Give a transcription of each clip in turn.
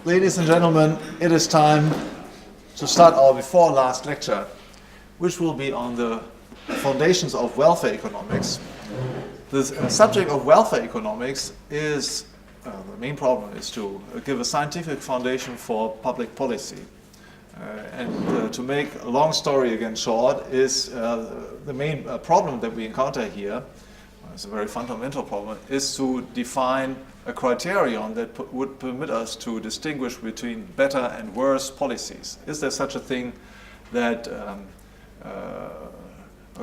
Ladies and gentlemen, it is time to start our before last lecture, which will be on the foundations of welfare economics. The subject of welfare economics is, the main problem is to give a scientific foundation for public policy. To make a long story again short is the main problem that we encounter here, it's a very fundamental problem, is to define a criterion that would permit us to distinguish between better and worse policies. Is there such a thing that a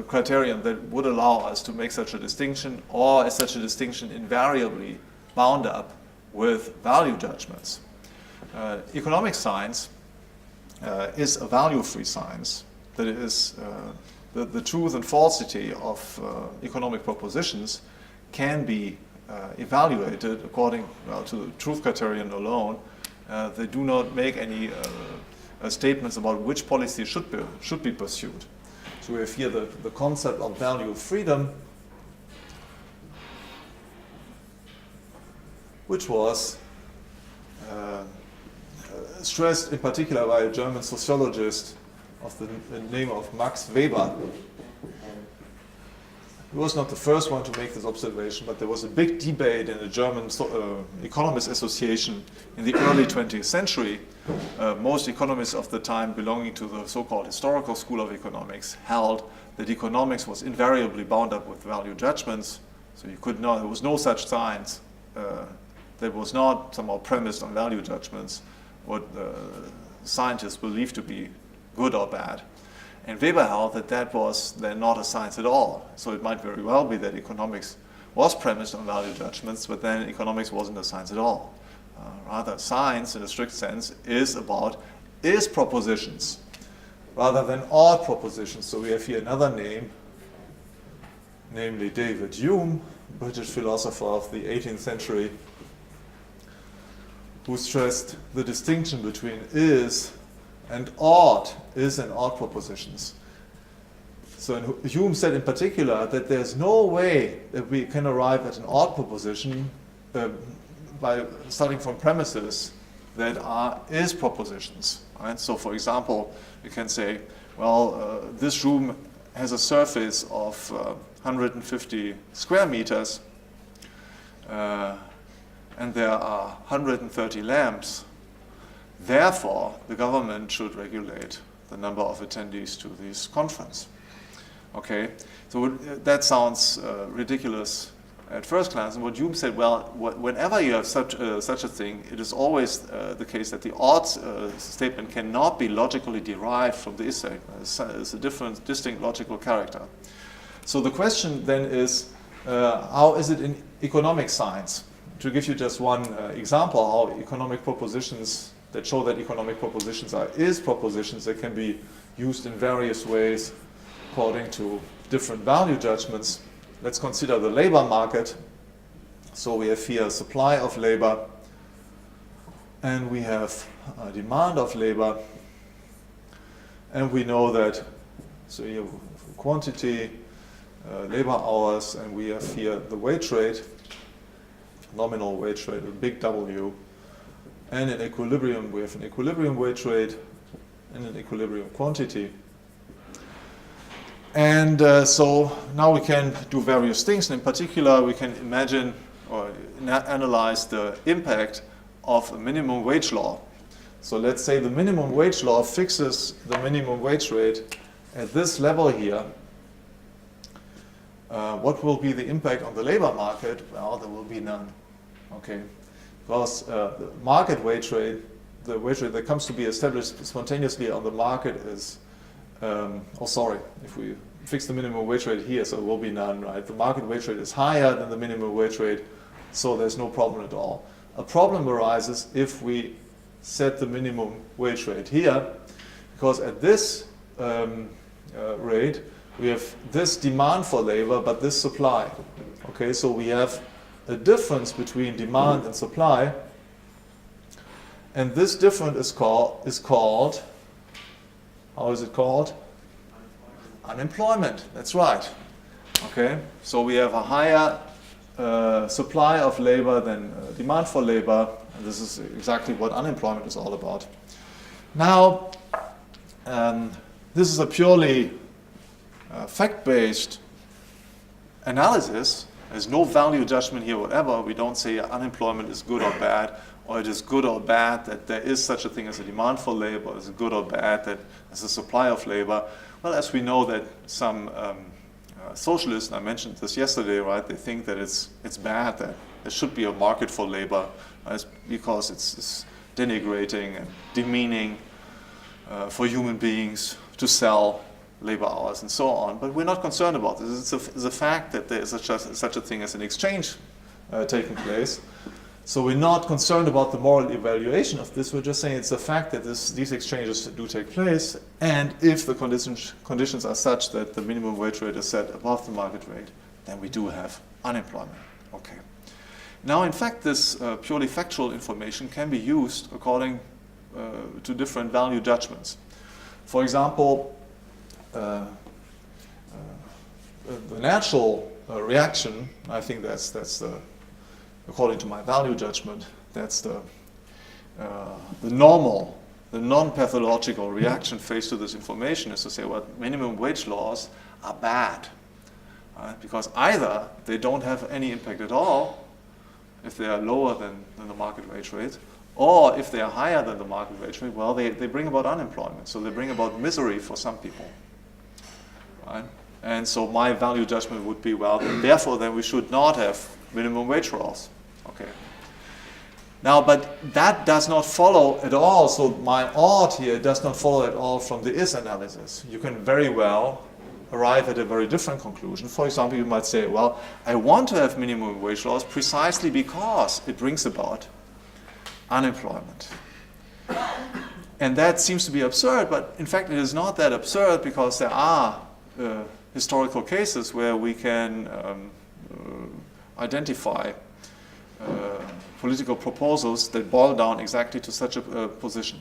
criterion that would allow us to make such a distinction, or is such a distinction invariably bound up with value judgments? Economic science is a value-free science. That is, the truth and falsity of economic propositions can be evaluated according to the truth criterion alone. They do not make any statements about which policy should be pursued. So we have here the concept of value freedom, which was stressed in particular by a German sociologist of the name of Max Weber. He was not the first one to make this observation, but there was a big debate in the German Economists Association in the early 20th century. Most economists of the time belonging to the so-called historical school of economics held that economics was invariably bound up with value judgments. So you could not, there was no such science that was not somehow premised on value judgments, what scientists believed to be good or bad. And Weber held that that was then not a science at all. So it might very well be that economics was premised on value judgments, but then economics wasn't a science at all. Rather, science, in a strict sense, is propositions, rather than all propositions. So we have here another name, namely David Hume, British philosopher of the 18th century, who stressed the distinction between is and ought, is and ought propositions. So Hume said in particular that there's no way that we can arrive at an ought proposition by starting from premises that are is propositions. Right? So for example, you can say, well, this room has a surface of 150 square meters, and there are 130 lamps. Therefore, the government should regulate the number of attendees to this conference. Okay, so that sounds ridiculous at first glance. And what Hume said, well, whenever you have such a thing, it is always the case that the ought statement cannot be logically derived from the is statement. It's a different, distinct logical character. So the question then is, how is it in economic science? To give you just one example, how economic propositions that show that economic propositions are is propositions that can be used in various ways according to different value judgments. Let's consider the labor market. So we have here supply of labor, and we have demand of labor, and we know that, so you have quantity, labor hours, and we have here the wage rate, nominal wage rate, a big W. And in equilibrium, we have an equilibrium wage rate and an equilibrium quantity. And so now we can do various things. And in particular, we can imagine or analyze the impact of a minimum wage law. So let's say the minimum wage law fixes the minimum wage rate at this level here. What will be the impact on the labor market? Well, there will be none. Okay. Because the market wage rate, the wage rate that comes to be established spontaneously on the market is, if we fix the minimum wage rate here, so it will be none, right? The market wage rate is higher than the minimum wage rate, so there's no problem at all. A problem arises if we set the minimum wage rate here, because at this rate, we have this demand for labor, but this supply. Okay, so we have a difference between demand and supply, and this difference is called, how is it called? Unemployment. That's right. Okay, so we have a higher supply of labor than demand for labor, And this is exactly what unemployment is all about. Now, this is a purely fact-based analysis. There's no value judgment here, whatever. We don't say unemployment is good or bad, or it is good or bad that there is such a thing as a demand for labor, is it good or bad that there's a supply of labor. Well, as we know that some socialists, and I mentioned this yesterday, right, they think that it's bad, that there should be a market for labor, right, because it's denigrating and demeaning for human beings to sell labor hours and so on. But we're not concerned about this. It's a fact that there is such a thing as an exchange taking place. So we're not concerned about the moral evaluation of this. We're just saying it's a fact that these exchanges do take place. And if the conditions are such that the minimum wage rate is set above the market rate, then we do have unemployment. Okay. Now, in fact, this purely factual information can be used according to different value judgments. For example, the natural reaction, I think that's the, according to my value judgment, that's the normal, the non-pathological reaction faced to this information is to say, well, minimum wage laws are bad. Because either they don't have any impact at all if they are lower than the market wage rate, or if they are higher than the market wage rate, well, they bring about unemployment. So they bring about misery for some people. Right? And so my value judgment would be, well, therefore then we should not have minimum wage laws. Okay. Now, but that does not follow at all. So my ought here does not follow at all from the is analysis. You can very well arrive at a very different conclusion. For example, you might say, well, I want to have minimum wage laws precisely because it brings about unemployment. And that seems to be absurd, but in fact it is not that absurd because there are historical cases where we can identify political proposals that boil down exactly to such a position.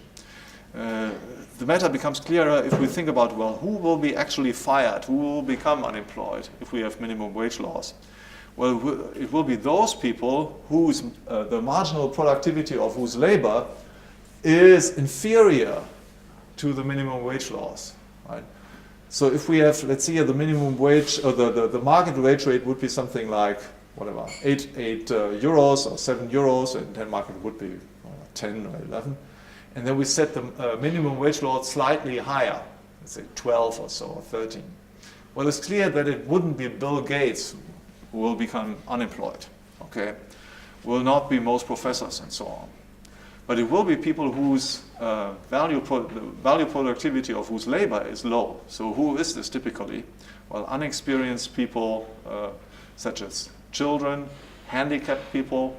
The matter becomes clearer if we think about, well, who will be actually fired, who will become unemployed if we have minimum wage laws? Well, it will be those people whose the marginal productivity of whose labor is inferior to the minimum wage laws, right? So if we have, let's see, the minimum wage, or the market wage rate would be something like, whatever, 8 euros or 7 euros, and then market would be 10 or 11. And then we set the minimum wage law slightly higher, let's say 12 or so, or 13. Well, it's clear that it wouldn't be Bill Gates who will become unemployed, okay? Will not be most professors and so on. But it will be people whose value productivity of whose labor is low. So who is this typically? Well, unexperienced people such as children, handicapped people,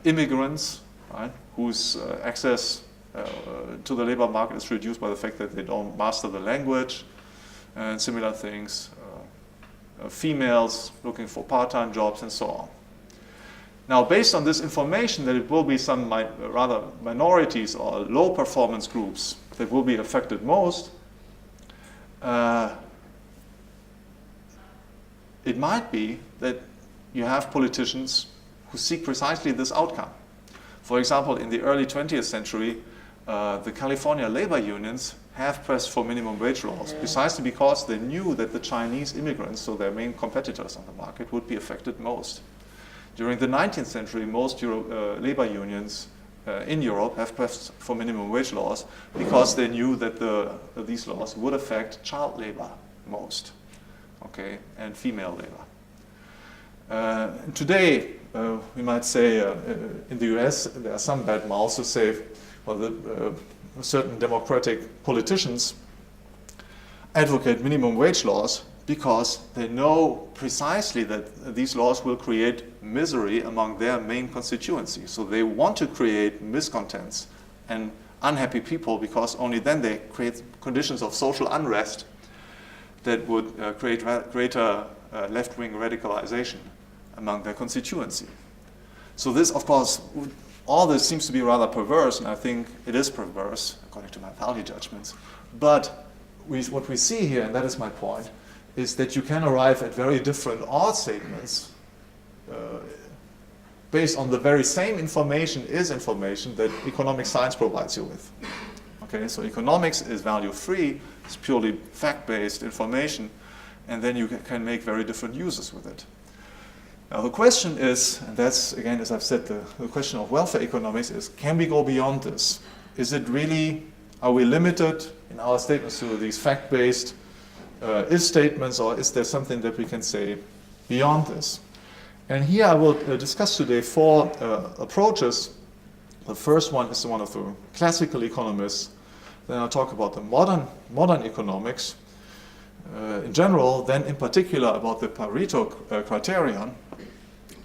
immigrants, right, whose access to the labor market is reduced by the fact that they don't master the language and similar things, females looking for part-time jobs and so on. Now, based on this information that it will be some rather minorities or low performance groups that will be affected most, it might be that you have politicians who seek precisely this outcome. For example, in the early 20th century, the California labor unions have pressed for minimum wage laws precisely because they knew that the Chinese immigrants, so their main competitors on the market, would be affected most. During the 19th century, most labor unions in Europe have pressed for minimum wage laws because they knew that these laws would affect child labor most, okay, and female labor. Today, we might say in the US, there are some bad mouths who say, well, certain democratic politicians advocate minimum wage laws because they know precisely that these laws will create misery among their main constituency. So they want to create miscontents and unhappy people because only then they create conditions of social unrest that would create greater left-wing radicalization among their constituency. So this, of course, all this seems to be rather perverse, and I think it is perverse, according to my value judgments. But what we see here, and that is my point, is that you can arrive at very different ought statements based on the very same information is information that economic science provides you with. Okay, so economics is value-free, it's purely fact-based information, and then you can make very different uses with it. Now the question is, and that's again, as I've said, the question of welfare economics is, can we go beyond this? Is it really, are we limited in our statements to these fact-based if statements, or is there something that we can say beyond this? And here I will discuss today 4 approaches. The first one is the one of the classical economists. Then I'll talk about the modern economics in general, then in particular about the Pareto criterion.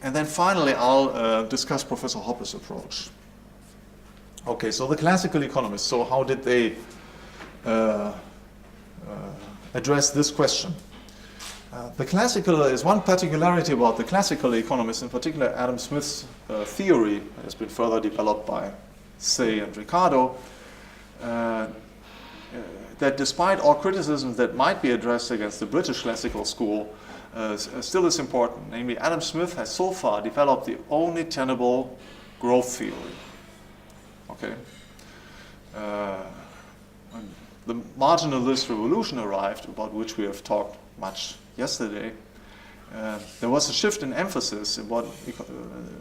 And then finally I'll discuss Professor Hoppe's approach. Okay, so the classical economists, so how did they address this question? The classical is one particularity about the classical economists, in particular Adam Smith's theory that has been further developed by Say and Ricardo, that despite all criticisms that might be addressed against the British classical school, still is important. Namely, Adam Smith has so far developed the only tenable growth theory. Okay. When the marginalist revolution arrived, about which we have talked much yesterday, there was a shift in emphasis about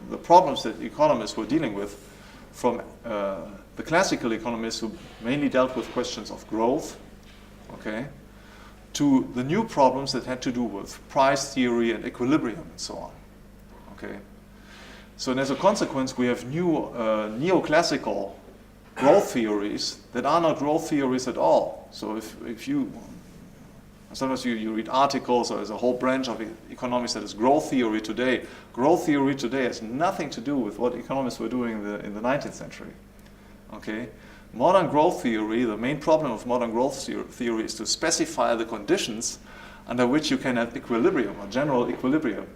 the problems that economists were dealing with from the classical economists, who mainly dealt with questions of growth, okay, to the new problems that had to do with price theory and equilibrium and so on. Okay. So, and as a consequence, we have new neoclassical growth theories that are not growth theories at all. So if you, sometimes you read articles, or there's a whole branch of economics that is growth theory today. Growth theory today has nothing to do with what economists were doing in the 19th century. Okay? Modern growth theory, the main problem of modern growth theory is to specify the conditions under which you can have equilibrium, or general equilibrium,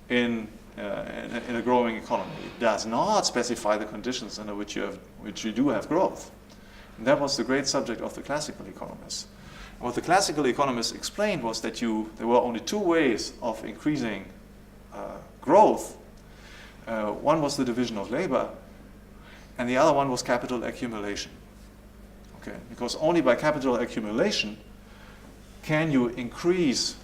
in a growing economy. It does not specify the conditions under which you do have growth. And that was the great subject of the classical economists. What the classical economists explained was that there were only 2 ways of increasing growth. One was the division of labor, and the other one was capital accumulation. Okay, because only by capital accumulation can you increase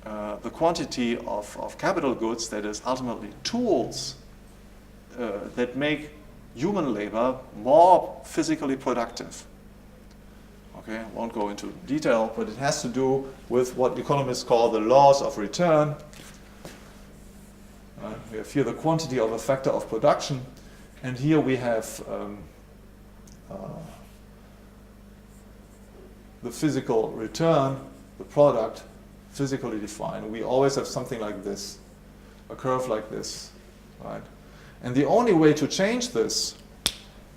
the quantity of capital goods, that is ultimately tools that make human labor more physically productive. Okay, I won't go into detail, but it has to do with what economists call the laws of return. We have here the quantity of a factor of production, and here we have the physical return, the product, physically defined. We always have something like this, a curve like this, right? And the only way to change this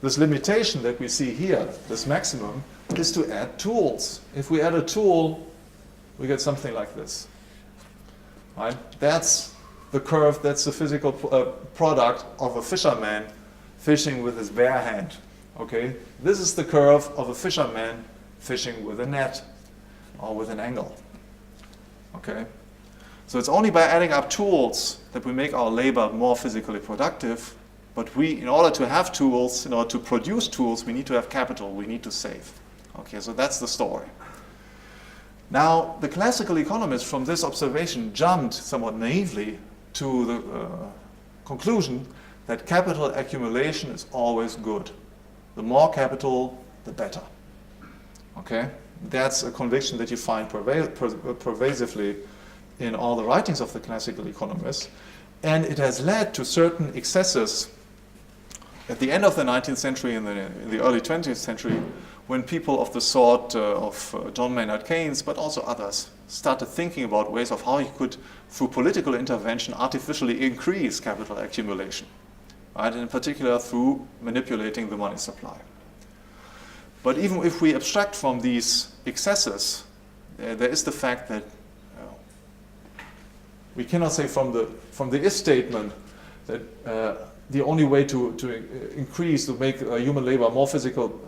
limitation that we see here, this maximum, is to add tools. If we add a tool, we get something like this, right? That's the curve, that's the physical product of a fisherman fishing with his bare hand, okay? This is the curve of a fisherman fishing with a net or with an angle, okay? So it's only by adding up tools that we make our labor more physically productive, but in order to have tools, in order to produce tools, we need to have capital, we need to save. Okay, so that's the story. Now, the classical economists from this observation jumped somewhat naively to the conclusion that capital accumulation is always good. The more capital, the better. Okay? That's a conviction that you find pervasively in all the writings of the classical economists. And it has led to certain excesses at the end of the 19th century and in the early 20th century, when people of the sort of John Maynard Keynes, but also others, started thinking about ways of how you could, through political intervention, artificially increase capital accumulation, right? And in particular through manipulating the money supply. But even if we abstract from these excesses, there is the fact that we cannot say from the if statement that the only way to increase, to make human labor more physical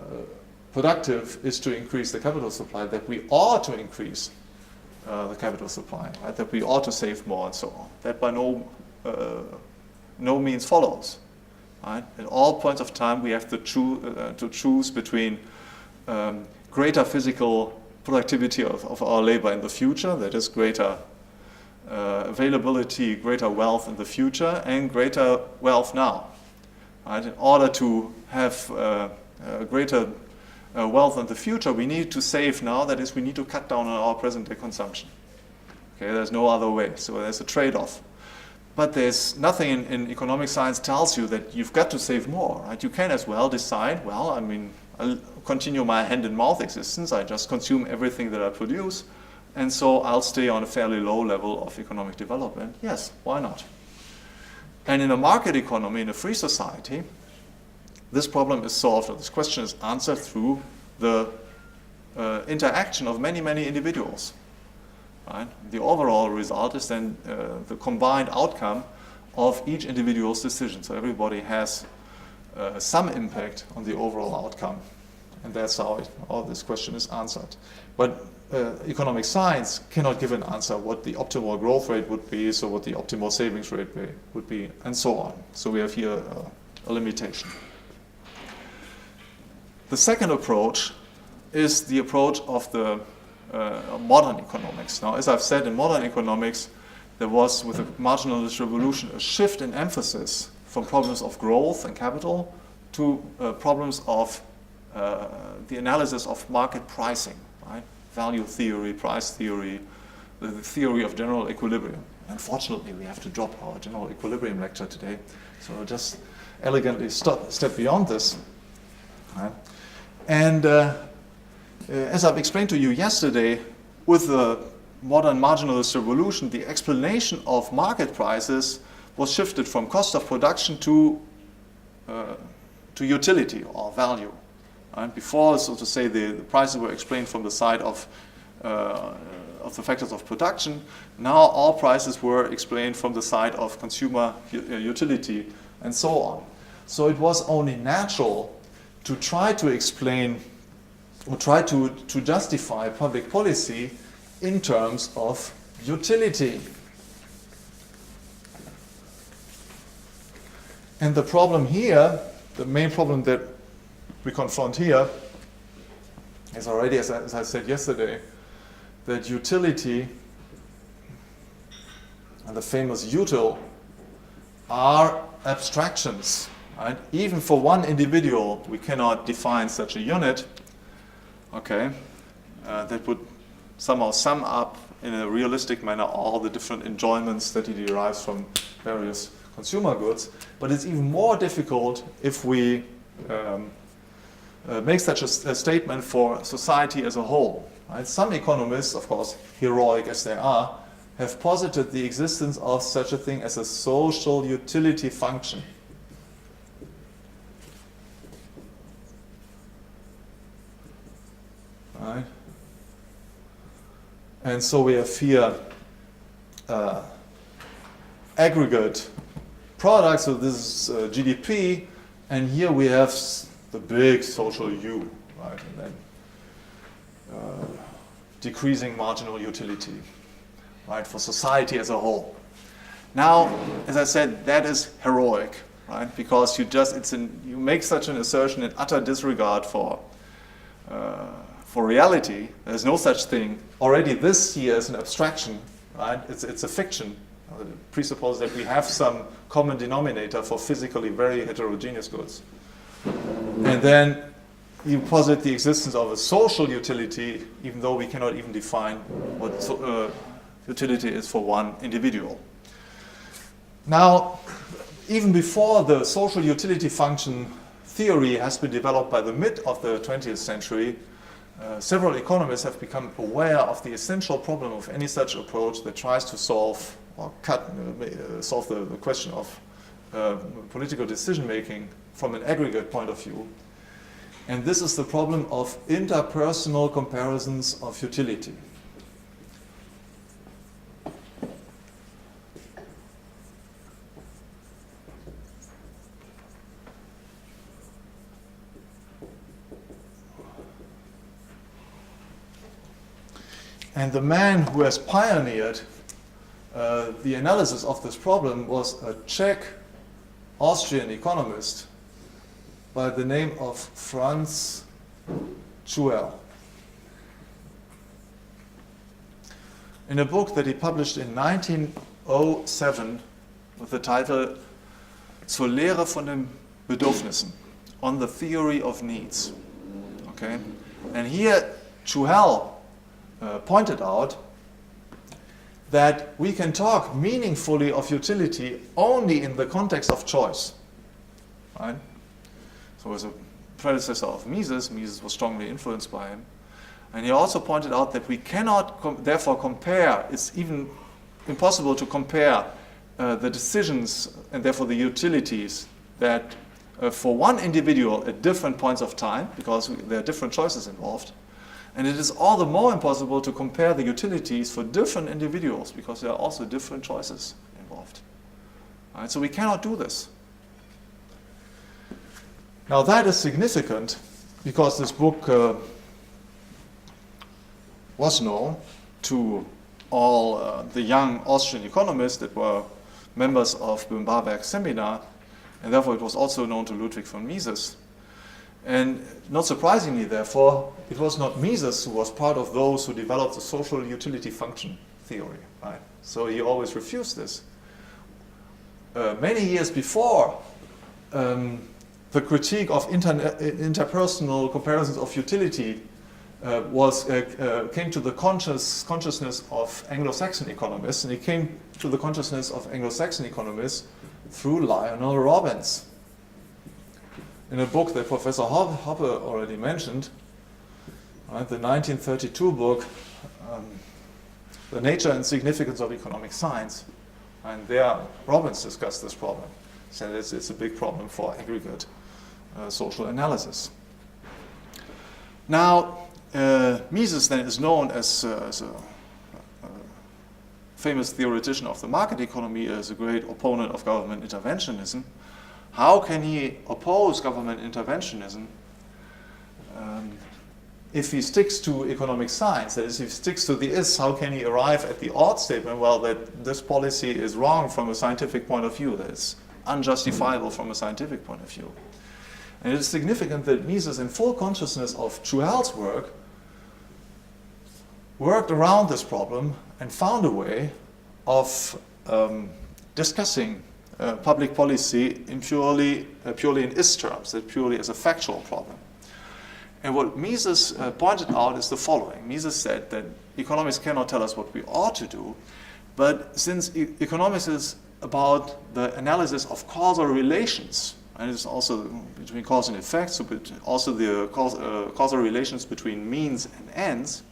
productive is to increase the capital supply, that we ought to increase the capital supply, right? That we ought to save more and so on. That by no no means follows. Right? At all points of time, we have to choose between greater physical productivity of our labor in the future, that is greater availability, greater wealth in the future, and greater wealth now. Right? In order to have greater wealth in the future, we need to save now, that is, we need to cut down on our present-day consumption. Okay, there's no other way, so there's a trade-off. But there's nothing in economic science tells you that you've got to save more, right? You can as well decide, well, I mean, I'll continue my hand-and-mouth existence, I just consume everything that I produce, and so I'll stay on a fairly low level of economic development. Yes, why not? And in a market economy, in a free society, this problem is solved, or this question is answered through the interaction of many, many individuals. Right? The overall result is then the combined outcome of each individual's decision. So everybody has some impact on the overall outcome. And that's how all this question is answered. But economic science cannot give an answer what the optimal growth rate would be, so what the optimal savings rate would be, and so on. So we have here a limitation. The second approach is the approach of the modern economics. Now, as I've said, in modern economics, there was, with the marginalist revolution, a shift in emphasis from problems of growth and capital to problems of the analysis of market pricing, right? Value theory, price theory, the theory of general equilibrium. Unfortunately, we have to drop our general equilibrium lecture today, so I'll just elegantly step beyond this. Right? And as I've explained to you yesterday, with the modern marginalist revolution, the explanation of market prices was shifted from cost of production to utility or value. Right? Before, so to say, the prices were explained from the side of the factors of production. Now all prices were explained from the side of consumer utility and so on. So it was only natural to try to explain or try to justify public policy in terms of utility. And the problem here, the main problem that we confront here is already, as I said yesterday, that utility and the famous util are abstractions. Right? Even for one individual, we cannot define such a unit. Okay, that would somehow sum up in a realistic manner all the different enjoyments that he derives from various consumer goods. But it's even more difficult if we make such a statement for society as a whole. Right? Some economists, of course, heroic as they are, have posited the existence of such a thing as a social utility function. Right? And so we have here aggregate products, so this is GDP, and here we have the big social U, right? And then decreasing marginal utility, right, for society as a whole. Now, as I said, that is heroic, right? Because you make such an assertion in utter disregard for reality. There's no such thing. Already this here is an abstraction, right? It's a fiction. It presupposes that we have some common denominator for physically very heterogeneous goods. And then you posit the existence of a social utility, even though we cannot even define what utility is for one individual. Now, even before the social utility function theory has been developed by the mid of the 20th century, several economists have become aware of the essential problem of any such approach that tries to solve or solve the question of political decision-making from an aggregate point of view. And this is the problem of interpersonal comparisons of utility. And the man who has pioneered the analysis of this problem was a Czech Austrian economist by the name of Franz Jörg. In a book that he published in 1907 with the title Zur Lehre von den Bedürfnissen, on the theory of needs. Okay? And here Jörg pointed out that we can talk meaningfully of utility only in the context of choice. Right? So as a predecessor of Mises, Mises was strongly influenced by him. And he also pointed out that we cannot therefore compare, it's even impossible to compare the decisions and therefore the utilities that for one individual at different points of time, because there are different choices involved. And it is all the more impossible to compare the utilities for different individuals because there are also different choices involved. Right? So we cannot do this. Now that is significant because this book was known to all the young Austrian economists that were members of Böhm-Barwerk's seminar, and therefore it was also known to Ludwig von Mises. And not surprisingly, therefore, it was not Mises who was part of those who developed the social utility function theory. Right? So he always refused this. Many years before, the critique of interpersonal comparisons of utility came to the consciousness of Anglo-Saxon economists, and it came to the consciousness of Anglo-Saxon economists through Lionel Robbins. In a book that Professor Hoppe already mentioned, right, the 1932 book, The Nature and Significance of Economic Science, and there Robbins discussed this problem. He said it's a big problem for aggregate social analysis. Now, Mises then is known as a famous theoretician of the market economy, as a great opponent of government interventionism. How can he oppose government interventionism if he sticks to economic science? That is, if he sticks to the is, how can he arrive at the odd statement, well, that this policy is wrong from a scientific point of view, that it's unjustifiable from a scientific point of view? And it is significant that Mises, in full consciousness of Jörg's work, worked around this problem and found a way of discussing public policy in purely in is terms, that purely as a factual problem. And what Mises pointed out is the following. Mises said that economics cannot tell us what we ought to do, but since economics is about the analysis of causal relations, and it's also between cause and effect, so also the causal relations between means and ends,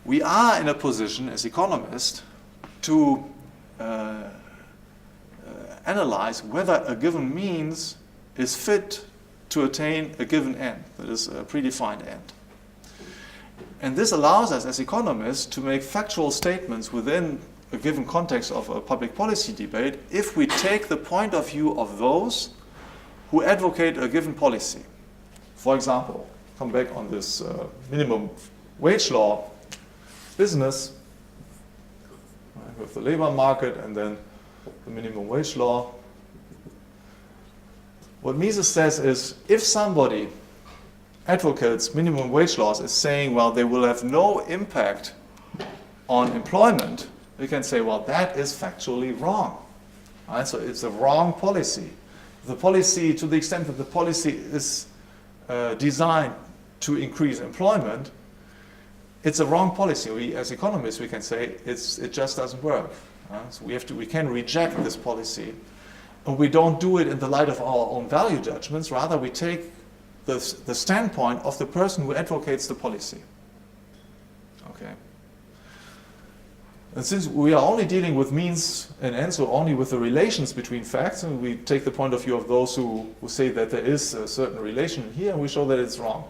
we are in a position as economists to analyze whether a given means is fit to attain a given end, that is a predefined end. And this allows us as economists to make factual statements within a given context of a public policy debate if we take the point of view of those who advocate a given policy. For example, come back on this minimum wage law business, right, with the labor market and then the minimum wage law. What Mises says is, if somebody advocates minimum wage laws is saying, well, they will have no impact on employment, we can say, well, that is factually wrong. Right? So it's a wrong policy. The policy, to the extent that the policy is designed to increase employment, it's a wrong policy. We, as economists, we can say it just doesn't work. So we can reject this policy. And we don't do it in the light of our own value judgments. Rather, we take the standpoint of the person who advocates the policy. Okay. And since we are only dealing with means and ends, so only with the relations between facts, and we take the point of view of those who say that there is a certain relation here, and we show that it's wrong.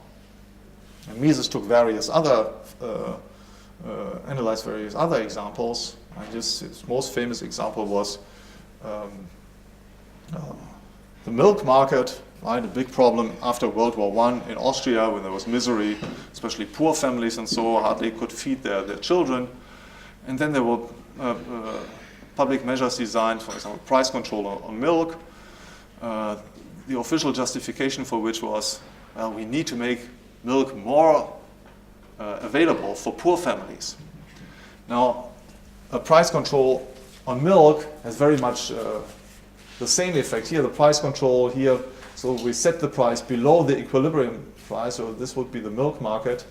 And Mises took various other, analyzed various other examples. And his most famous example was the milk market, right? A big problem after World War I in Austria, when there was misery, especially poor families and so hardly could feed their children. And then there were public measures designed, for example, price control on milk. the official justification for which was, well, we need to make milk more available for poor families. Now, a price control on milk has very much the same effect here. The price control here, so we set the price below the equilibrium price, so this would be the milk market,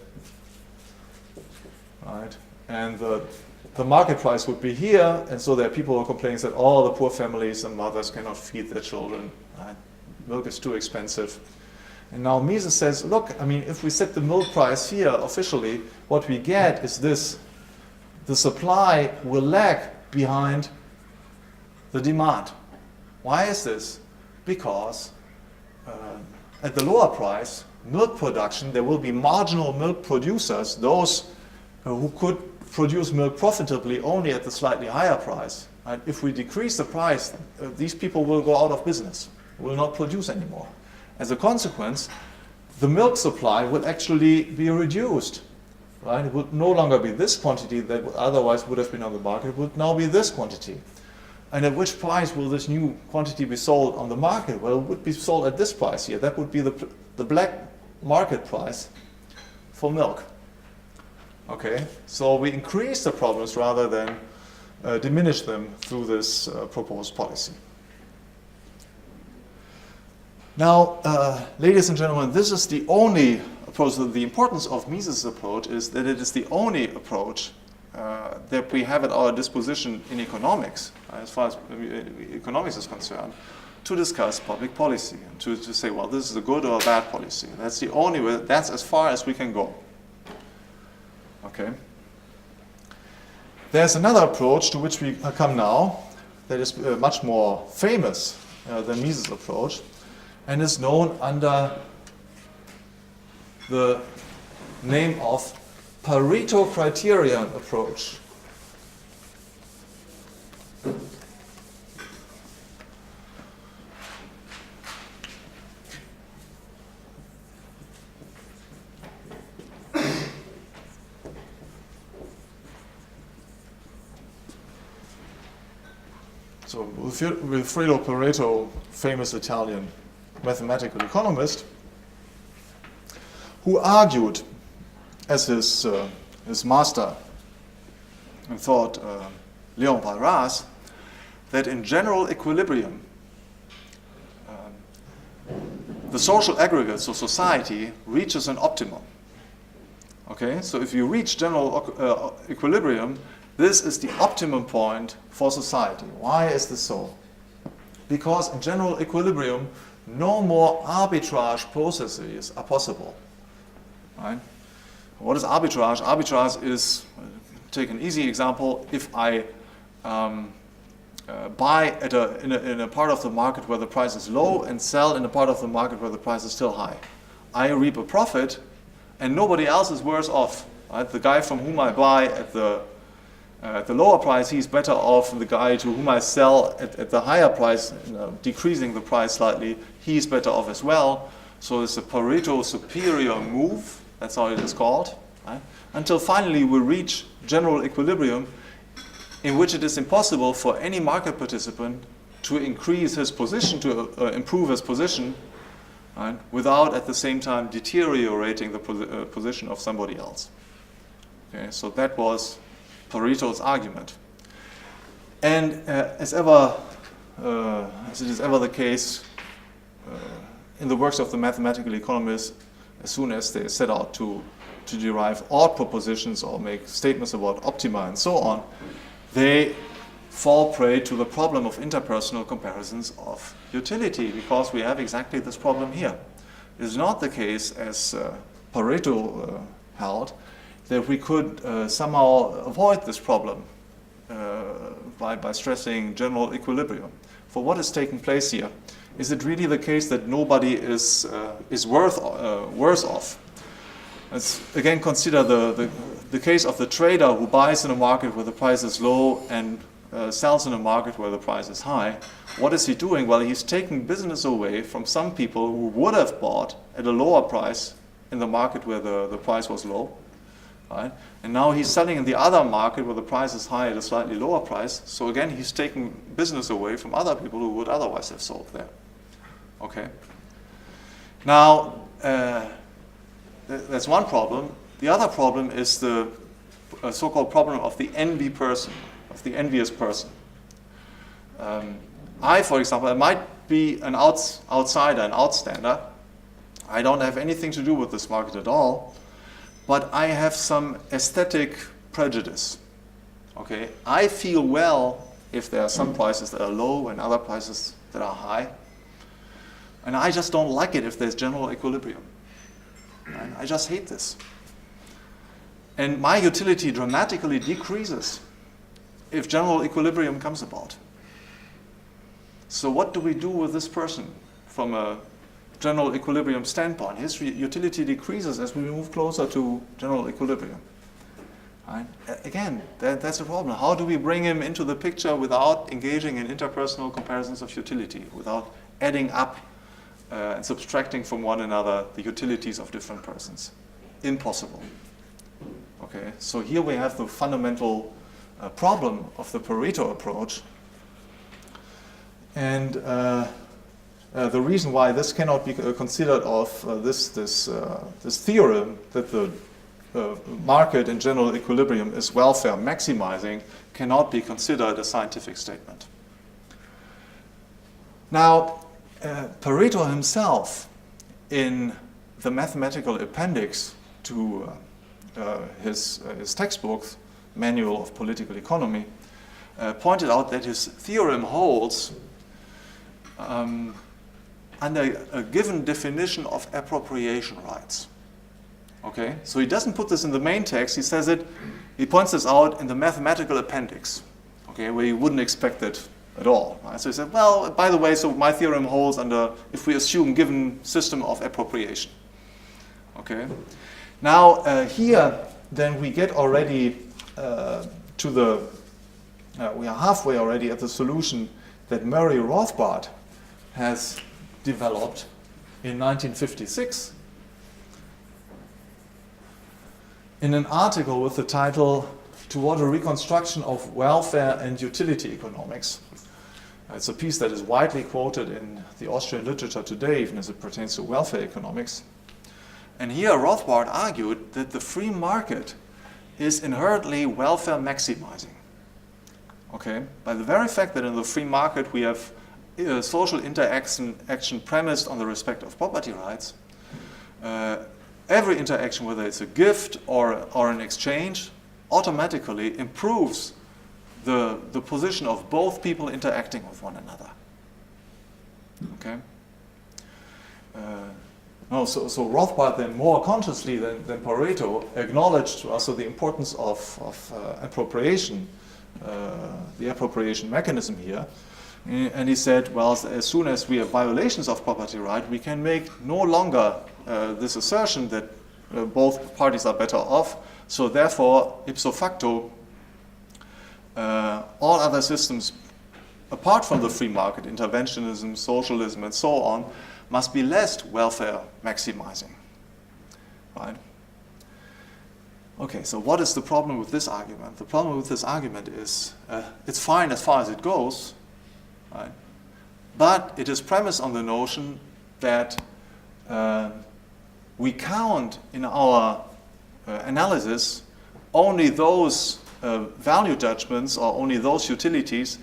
right? And the market price would be here, and so there are people who are complaining that all the poor families and mothers cannot feed their children, right? Milk is too expensive. And now Mises says, look, I mean, if we set the milk price here officially, what we get is this. The supply will lag behind the demand. Why is this? Because at the lower price, milk production, there will be marginal milk producers, those who could produce milk profitably only at the slightly higher price. And if we decrease the price, these people will go out of business, will not produce anymore. As a consequence, the milk supply will actually be reduced. Right? It would no longer be this quantity that otherwise would have been on the market. It would now be this quantity. And at which price will this new quantity be sold on the market? Well, it would be sold at this price here. That would be the black market price for milk. Okay, so we increase the problems rather than diminish them through this proposed policy. Now, ladies and gentlemen, this is the only approach. The importance of Mises' approach is that it is the only approach that we have at our disposition in economics, as far as economics is concerned, to discuss public policy and to say, well, this is a good or a bad policy. That's the only way, that's as far as we can go. Okay. There's another approach to which we come now that is much more famous than Mises' approach, and is known under the name of Pareto criterion approach. So Wilfredo Pareto, famous Italian mathematical economist, who argued as his master in thought, Léon Barras, that in general equilibrium, the social aggregates of society reaches an optimum. Okay, so if you reach general equilibrium, this is the optimum point for society. Why is this so? Because in general equilibrium, no more arbitrage processes are possible. Right? What is arbitrage? Arbitrage is, take an easy example, if I buy in a part of the market where the price is low and sell in a part of the market where the price is still high. I reap a profit and nobody else is worse off. Right? The guy from whom I buy at the lower price, he's better off than the guy to whom I sell at the higher price, decreasing the price slightly, he's better off as well. So it's a Pareto superior move, that's how it is called, right? Until finally we reach general equilibrium, in which it is impossible for any market participant to increase his position, to improve his position, right, without at the same time deteriorating the position of somebody else. Okay, so that was Pareto's argument. And as it is ever the case in the works of the mathematical economists, as soon as they set out to derive odd propositions or make statements about optima and so on, they fall prey to the problem of interpersonal comparisons of utility, because we have exactly this problem here. It is not the case, as Pareto held, that we could somehow avoid this problem by stressing general equilibrium. For what is taking place here? Is it really the case that nobody is worse off? Let's again consider the case of the trader who buys in a market where the price is low and sells in a market where the price is high. What is he doing? Well, he's taking business away from some people who would have bought at a lower price in the market where the price was low. Right? And now he's selling in the other market where the price is high at a slightly lower price. So again, he's taking business away from other people who would otherwise have sold there. Okay. Now, that's one problem. The other problem is the so-called problem of the envy person, of the envious person. I, for example, I might be an outsider, an outstander. I don't have anything to do with this market at all, but I have some aesthetic prejudice. Okay, I feel well if there are some prices that are low and other prices that are high, and I just don't like it if there's general equilibrium. Right? I just hate this. And my utility dramatically decreases if general equilibrium comes about. So what do we do with this person from a general equilibrium standpoint? His utility decreases as we move closer to general equilibrium. Right? Again, that's a problem. How do we bring him into the picture without engaging in interpersonal comparisons of utility, without adding up and subtracting from one another the utilities of different persons? Impossible. Okay, so here we have the fundamental problem of the Pareto approach. And the reason why this cannot be considered of this theorem that the market in general equilibrium is welfare maximizing cannot be considered a scientific statement. Now, Pareto himself, in the mathematical appendix to his textbook, Manual of Political Economy, pointed out that his theorem holds under a given definition of appropriation rights. Okay, so he doesn't put this in the main text. He says it. He points this out in the mathematical appendix. Okay, where you wouldn't expect it at all. Right? So he said, well, by the way, so my theorem holds under if we assume given system of appropriation. Okay. Now here, then we get already to the. We are halfway already at the solution that Murray Rothbard has developed in 1956 in an article with the title "Toward a Reconstruction of Welfare and Utility Economics." It's a piece that is widely quoted in the Austrian literature today, even as it pertains to welfare economics. And here Rothbard argued that the free market is inherently welfare maximizing. Okay, by the very fact that in the free market we have social interaction premised on the respect of property rights, every interaction, whether it's a gift or an exchange, automatically improves the position of both people interacting with one another. Okay. So Rothbard then more consciously than Pareto acknowledged also the importance of appropriation, the appropriation mechanism here. And he said, well, as soon as we have violations of property right, we can make no longer this assertion that both parties are better off. So therefore, ipso facto, all other systems, apart from the free market, interventionism, socialism, and so on, must be less welfare maximizing. Right? Okay, so what is the problem with this argument? The problem with this argument is it's fine as far as it goes, right? But it is premised on the notion that we count in our analysis only those value judgments or only those utilities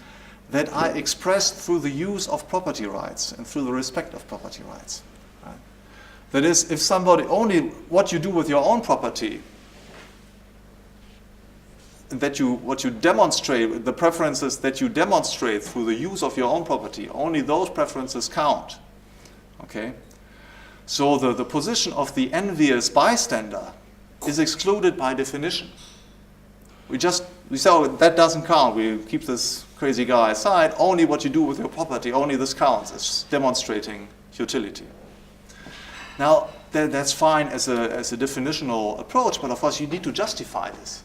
that are expressed through the use of property rights and through the respect of property rights. Right? That is, if somebody only what you do with your own property, what you demonstrate, the preferences that you demonstrate through the use of your own property, only those preferences count. Okay? So the position of the envious bystander is excluded by definition. We say, oh, that doesn't count. We keep this crazy guy aside. Only what you do with your property, only this counts as demonstrating utility. Now, that's fine as a definitional approach, but of course you need to justify this.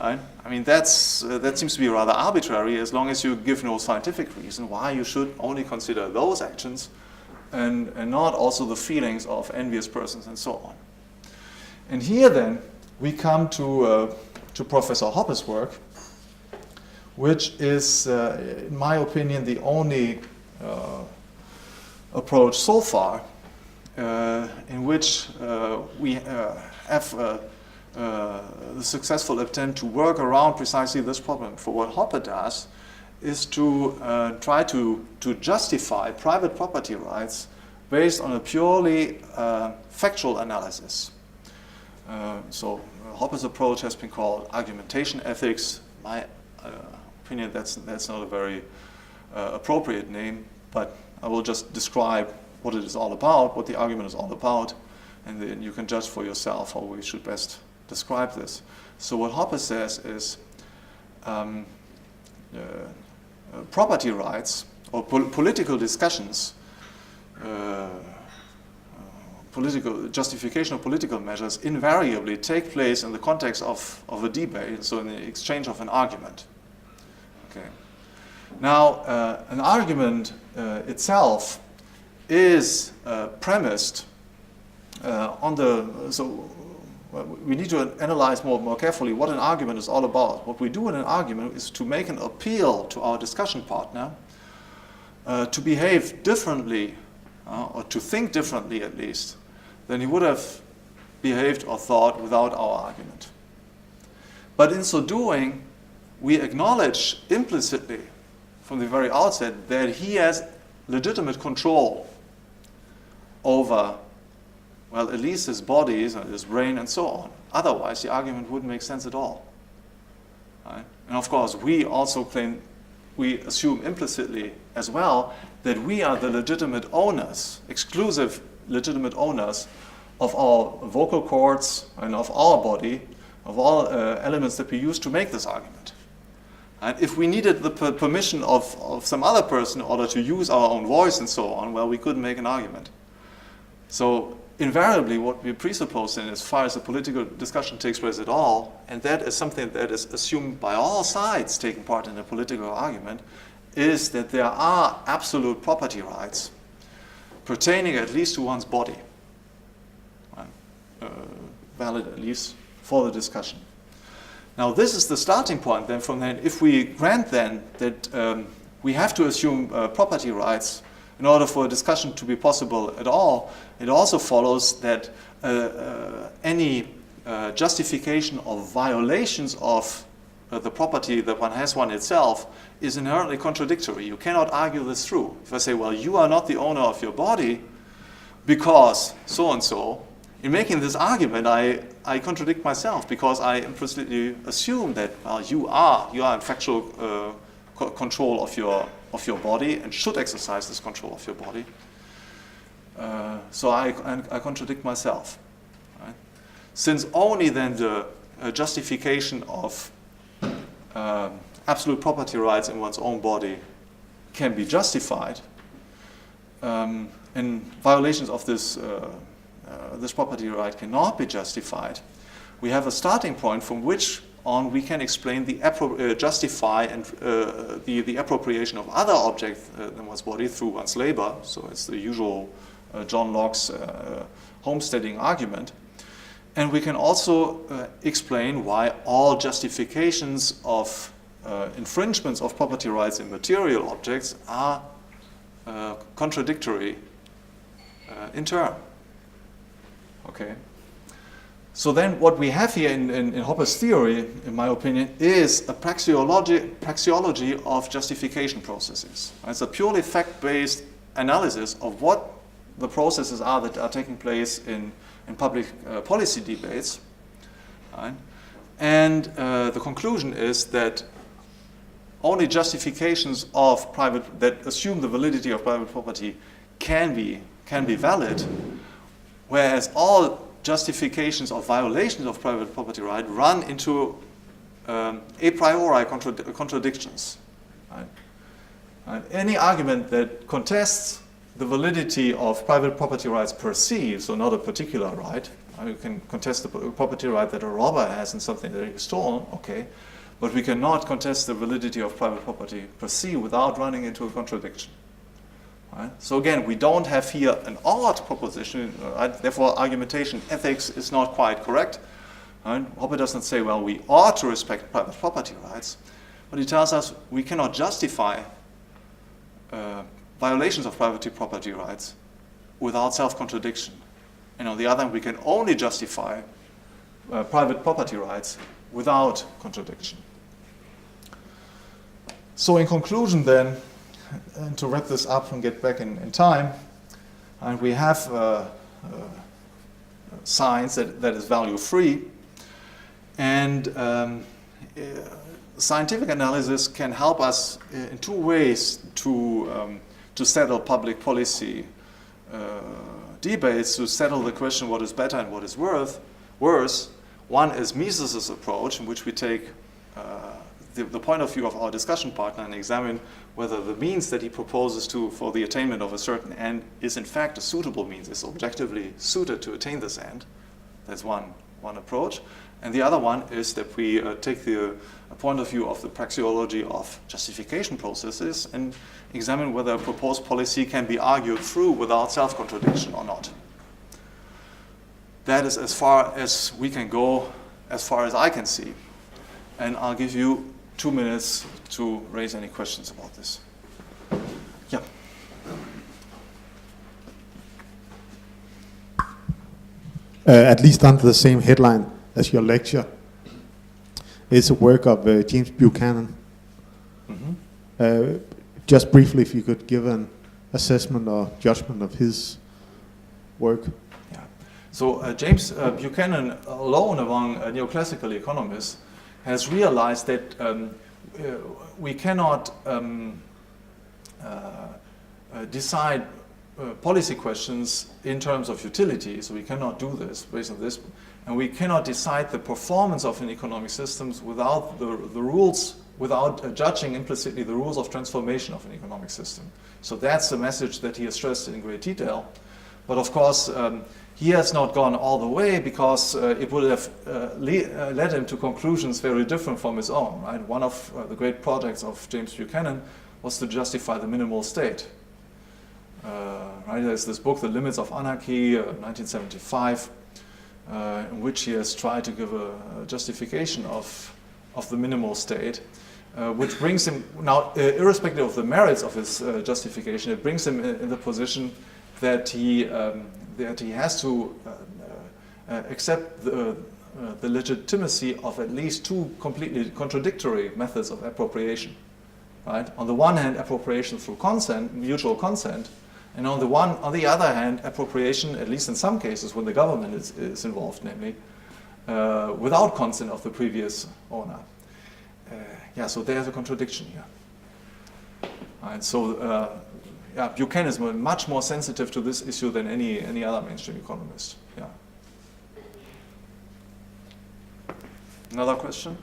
Right? I mean, that seems to be rather arbitrary as long as you give no scientific reason why you should only consider those actions and not also the feelings of envious persons and so on. And here then we come to Professor Hoppe's work, which is, in my opinion, the only approach so far, in which we have the successful attempt to work around precisely this problem. For what Hoppe does is to try to justify private property rights based on a purely factual analysis. So Hoppe's approach has been called argumentation ethics. My opinion, that's not a very appropriate name, but I will just describe what it is all about, what the argument is all about, and then you can judge for yourself how we should best describe this. So what Hoppe says is property rights or political discussions, political justification of political measures invariably take place in the context of a debate, so in the exchange of an argument. Okay. Now, an argument itself is premised on so we need to analyze more carefully what an argument is all about. What we do in an argument is to make an appeal to our discussion partner to behave differently, or to think differently at least, than he would have behaved or thought without our argument. But in so doing, we acknowledge implicitly from the very outset that he has legitimate control over, well, at least his body, his brain, and so on. Otherwise, the argument wouldn't make sense at all. Right? And of course, we also claim, we assume implicitly as well, that we are the legitimate owners, exclusive legitimate owners of our vocal cords and of our body, of all elements that we use to make this argument. And if we needed the permission of some other person in order to use our own voice and so on, well, we couldn't make an argument. So invariably what we presuppose in as far as the political discussion takes place at all, and that is something that is assumed by all sides taking part in a political argument, is that there are absolute property rights pertaining at least to one's body, valid at least for the discussion. Now this is the starting point. Then from then, if we grant then that we have to assume property rights in order for a discussion to be possible at all, it also follows that any justification of violations of the property that one has one itself is inherently contradictory. You cannot argue this through. If I say, well, you are not the owner of your body because so-and-so, in making this argument, I contradict myself because I implicitly assume that, well, you are in factual control of your body and should exercise this control of your body. So I contradict myself. Right? Since only then the justification of absolute property rights in one's own body can be justified, and violations of this property right cannot be justified, we have a starting point from which on we can explain justify and the appropriation of other objects in one's body through one's labor. So it's the usual John Locke's homesteading argument. And we can also explain why all justifications of infringements of property rights in material objects are contradictory in turn. Okay. So then what we have here in Hoppe's theory, in my opinion, is a praxeology of justification processes. It's a purely fact-based analysis of what the processes are that are taking place in public policy debates. Right? And the conclusion is that only justifications of that assume the validity of private property can be valid, whereas all justifications of violations of private property right run into a priori contradictions. Right? And any argument that contests the validity of private property rights per se, so not a particular right, you can contest the property right that a robber has in something that is stolen, okay, but we cannot contest the validity of private property per se without running into a contradiction. Right? So again, we don't have here an ought proposition, right? Therefore argumentation ethics is not quite correct. Right? Hoppe does not say, well, we ought to respect private property rights, but he tells us we cannot justify violations of private property rights without self-contradiction. And on the other hand, we can only justify private property rights without contradiction. So in conclusion then, and to wrap this up and get back in time, and we have science that is value-free, and scientific analysis can help us in two ways to settle public policy debates, to settle the question what is better and what is worse. One is Mises's approach, in which we take the point of view of our discussion partner and examine whether the means that he proposes for the attainment of a certain end is in fact a suitable means, is objectively suited to attain this end. That's one approach. And the other one is that we take the point of view of the praxeology of justification processes and examine whether a proposed policy can be argued through without self-contradiction or not. That is as far as we can go, as far as I can see. And I'll give you 2 minutes to raise any questions about this. Yeah. At least under the same headline as your lecture. It's a work of James Buchanan. Mm-hmm. Just briefly, if you could give an assessment or judgment of his work. Yeah. So James Buchanan, alone among neoclassical economists, has realized that we cannot decide policy questions in terms of utility, so we cannot do this based on this, and we cannot decide the performance of an economic system without the rules, without judging implicitly the rules of transformation of an economic system. So that's the message that he has stressed in great detail. But of course, he has not gone all the way because it would have led him to conclusions very different from his own. Right? One of the great projects of James Buchanan was to justify the minimal state. Right? There's this book, The Limits of Anarchy, 1975, in which he has tried to give a justification of the minimal state, which brings him, now irrespective of the merits of his justification, it brings him in the position that he has to accept the legitimacy of at least two completely contradictory methods of appropriation. Right? On the one hand, appropriation through consent, mutual consent, and on the other hand, appropriation, at least in some cases when the government is involved, namely, without consent of the previous owner. Yeah, so there's a contradiction here. And so, yeah, Buchanan is much more sensitive to this issue than any other mainstream economist. Yeah. Another question?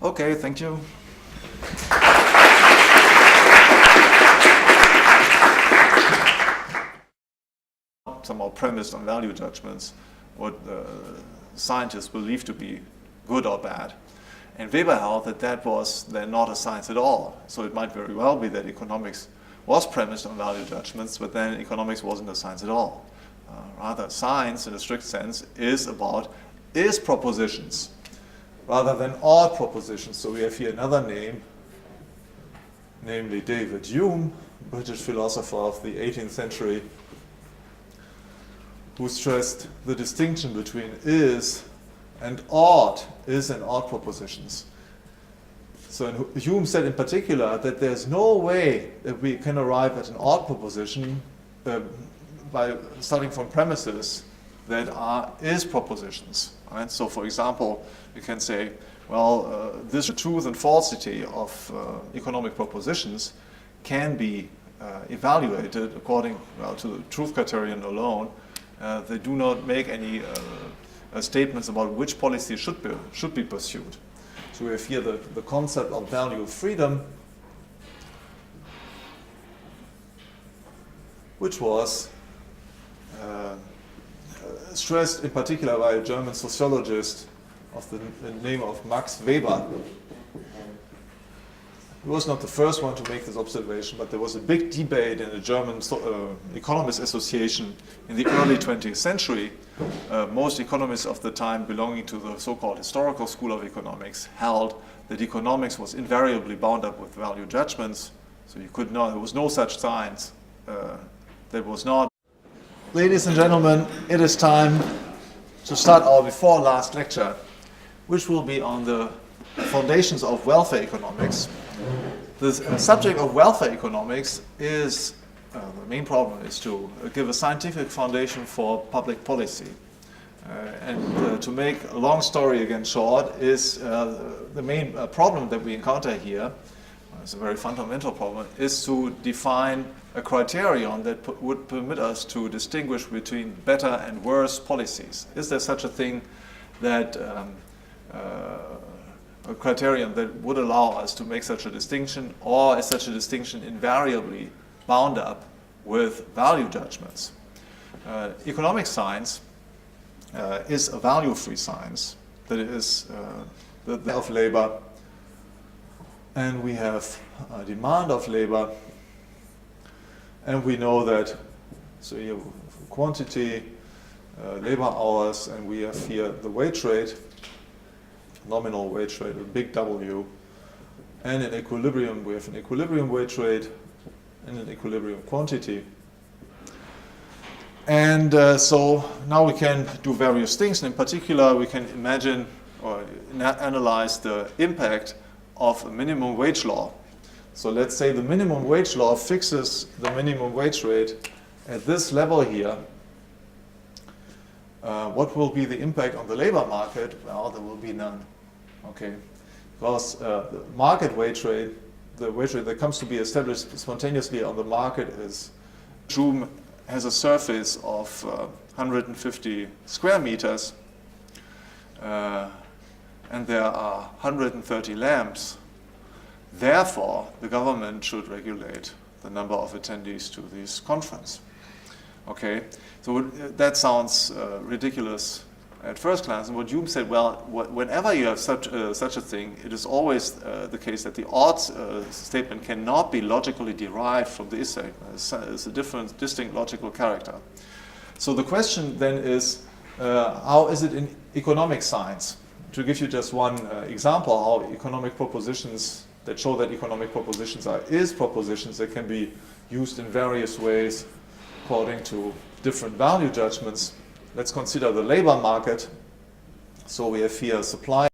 Okay, thank you. Somehow premised on value judgments, what scientists believe to be good or bad. And Weber held that that was then not a science at all. So it might very well be that economics was premised on value judgments, but then economics wasn't a science at all. Rather, science, in a strict sense, is propositions, rather than all propositions. So we have here another name, namely David Hume, British philosopher of the 18th century, who stressed the distinction between is and ought, is and ought propositions. So Hume said in particular that there's no way that we can arrive at an ought proposition by starting from premises that are is propositions. Right? So for example, you can say, well, this truth and falsity of economic propositions can be evaluated according to the truth criterion alone. They do not make any statements about which policy should be pursued. So we have here the concept of value of freedom, which was stressed in particular by a German sociologist of the name of Max Weber. He was not the first one to make this observation, but there was a big debate in the German Economist Association in the early 20th century. Most economists of the time belonging to the so-called historical school of economics held that economics was invariably bound up with value judgments. So you could not, there was no such science that was not. Ladies and gentlemen, it is time to start our before last lecture, which will be on the foundations of welfare economics. The subject of welfare economics is, the main problem is to give a scientific foundation for public policy. And to make a long story again short, is the main problem that we encounter here, it's a very fundamental problem, is to define a criterion that would permit us to distinguish between better and worse policies. Is there such a thing that a criterion that would allow us to make such a distinction, or is such a distinction invariably bound up with value judgments? Economic science is a value-free science, that is the of labor, and we have a demand of labor, and we know that, so you have quantity, labor hours, and we have here the wage rate, nominal wage rate, a big W, and in equilibrium we have an equilibrium wage rate and an equilibrium quantity. And so now we can do various things, and in particular we can imagine or analyze the impact of a minimum wage law. So let's say the minimum wage law fixes the minimum wage rate at this level here. What will be the impact on the labor market? Well, there will be none. Okay, because the market wage rate, the wage rate that comes to be established spontaneously on the market is, Zoom has a surface of 150 square meters, and there are 130 lamps. Therefore, the government should regulate the number of attendees to this conference. Okay, so that sounds ridiculous at first glance. And what Hume said, well, whenever you have such a thing, it is always the case that the odds statement cannot be logically derived from the is statement. It's a different, distinct logical character. So the question then is, how is it in economic science? To give you just one example, how economic propositions that show that economic propositions are propositions that can be used in various ways according to different value judgments. Let's consider the labor market. So we have here supply